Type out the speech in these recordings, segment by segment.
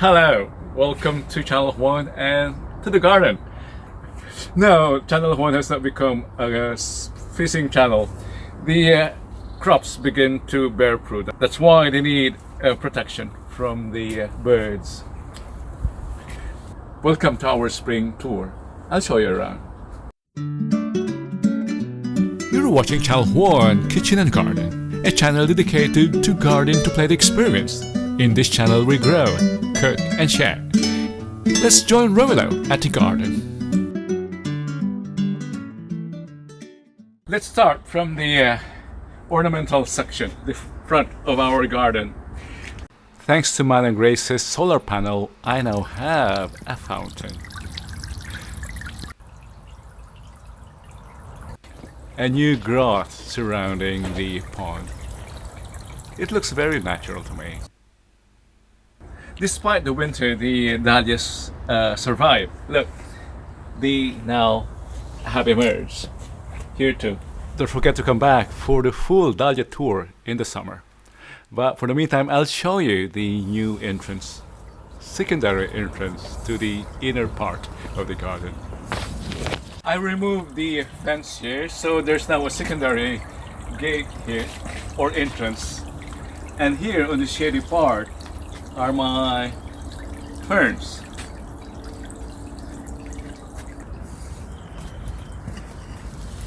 Hello, welcome to Channel Juan and to the garden. No, Channel Juan has not become a fishing channel. The crops begin to bear fruit. That's why they need protection from the birds. Welcome to our spring tour. I'll show you around. You're watching Channel Juan Kitchen and Garden, a channel dedicated to garden to plate experience. In this channel we grow, cook and share. Let's join Romelo at the garden. Let's start from the ornamental section, the front of our garden. Thanks to Mine and Grace's solar panel, I now have a fountain. A new grot surrounding the pond. It looks very natural to me. Despite the winter, the dahlias survive. Look, they now have emerged. Here too. Don't forget to come back for the full dahlia tour in the summer. But for the meantime, I'll show you the new entrance, secondary entrance to the inner part of the garden. I removed the fence here, so there's now a secondary gate here, or entrance. And here on the shady part are my ferns.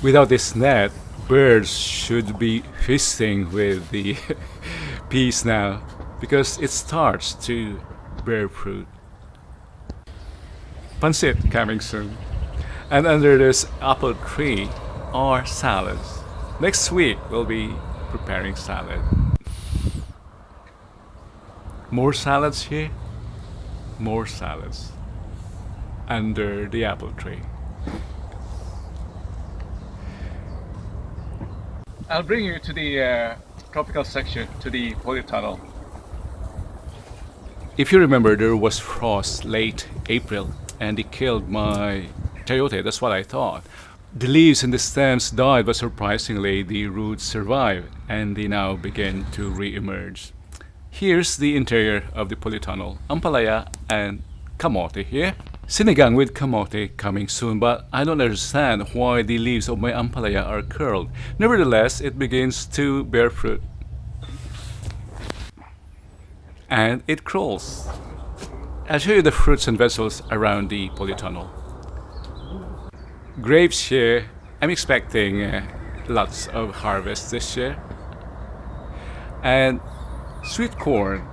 Without this net, birds should be feasting with the peas now, because it starts to bear fruit. Pancit coming soon. And under this apple tree are salads. Next week we'll be preparing salad. More salads here, more salads under the apple tree. I'll bring you to the tropical section, to the polytunnel. If you remember, there was frost late April and it killed my chayote, that's what I thought. The leaves and the stems died, but surprisingly the roots survived and they now begin to re-emerge. Here's the interior of the polytunnel. Ampalaya and kamote here. Sinigang with kamote coming soon, but I don't understand why the leaves of my ampalaya are curled. Nevertheless, it begins to bear fruit. And it crawls. I'll show you the fruits and vegetables around the polytunnel. Grapes here. I'm expecting lots of harvest this year. And sweet corn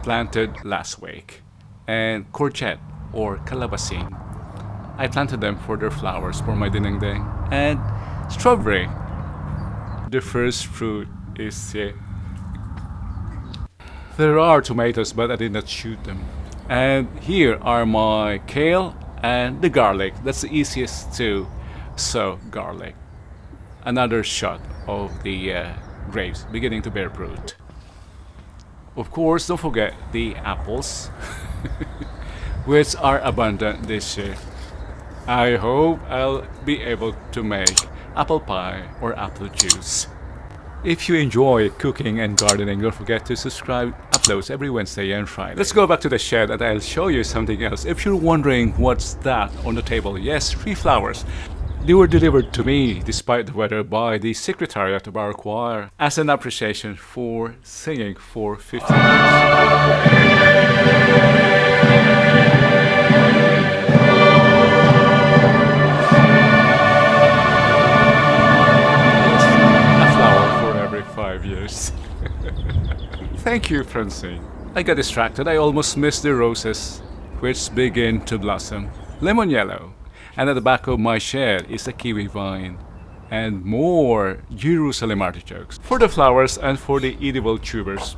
planted last week, and courgette or calabasin. I planted them for their flowers for my dinding, and strawberry. The first fruit is here. There are tomatoes, but I did not shoot them. And here are my kale and the garlic. That's the easiest to sow garlic. Another shot of the grapes beginning to bear fruit. Of course, don't forget the apples, which are abundant this year. I hope I'll be able to make apple pie or apple juice. If you enjoy cooking and gardening, don't forget to subscribe. Uploads every Wednesday and Friday. Let's go back to the shed and I'll show you something else. If you're wondering what's that on the table, yes, 3 flowers. They were delivered to me, despite the weather, by the secretariat of our choir as an appreciation for singing for 15 years. A flower for every 5 years. Thank you, Francine. I got distracted. I almost missed the roses, which begin to blossom. Lemon yellow. And at the back of my shed is a kiwi vine and more Jerusalem artichokes for the flowers and for the edible tubers.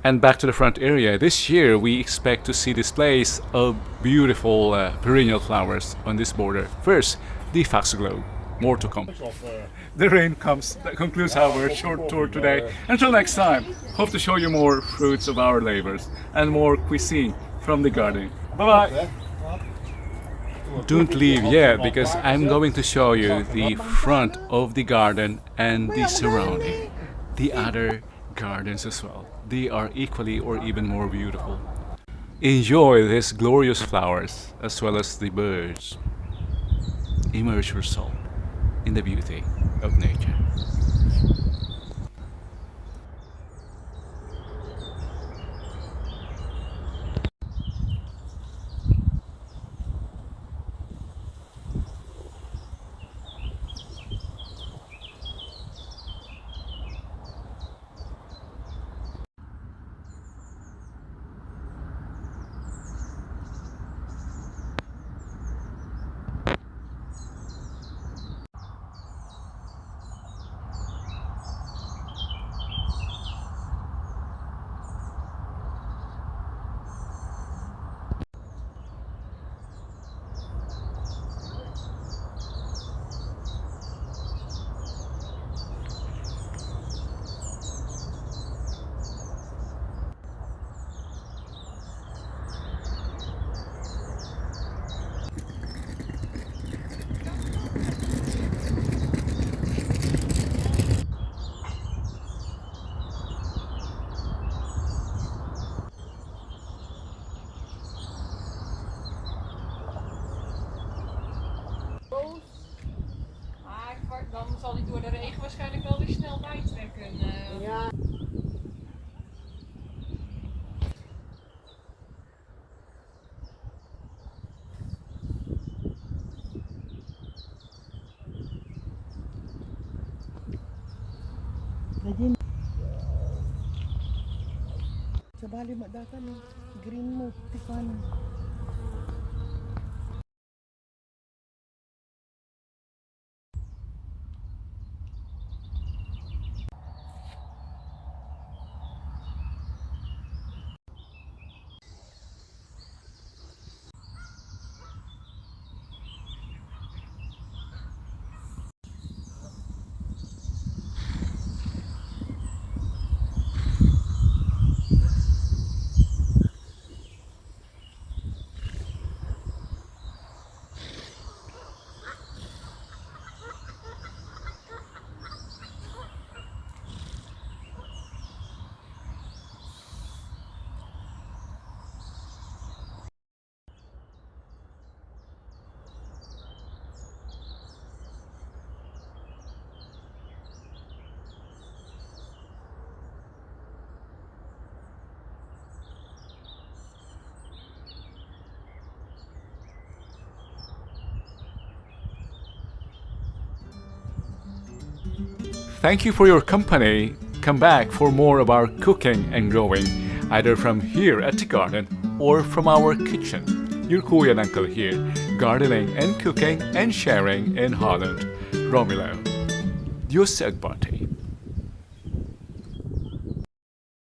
And back to the front area, this year we expect to see displays of beautiful perennial flowers on this border. First, the foxglove. More to come. The rain comes. That concludes our short tour today. Until next time, hope to show you more fruits of our labors and more cuisine from the garden. Bye-bye. Don't leave yet, because I'm going to show you the front of the garden and the surrounding, the other gardens as well. They are equally or even more beautiful. Enjoy these glorious flowers as well as the birds. Immerse your soul in the beauty of nature. Maar dan zal hij door de regen waarschijnlijk wel weer snel bijtrekken. Ja. Sa bali magdakan green mo tikan. Thank you for your company. Come back for more of our cooking and growing, either from here at the garden or from our kitchen. Your kuya and uncle here, gardening and cooking and sharing in Holland. Romilo, Diyos sa agbati.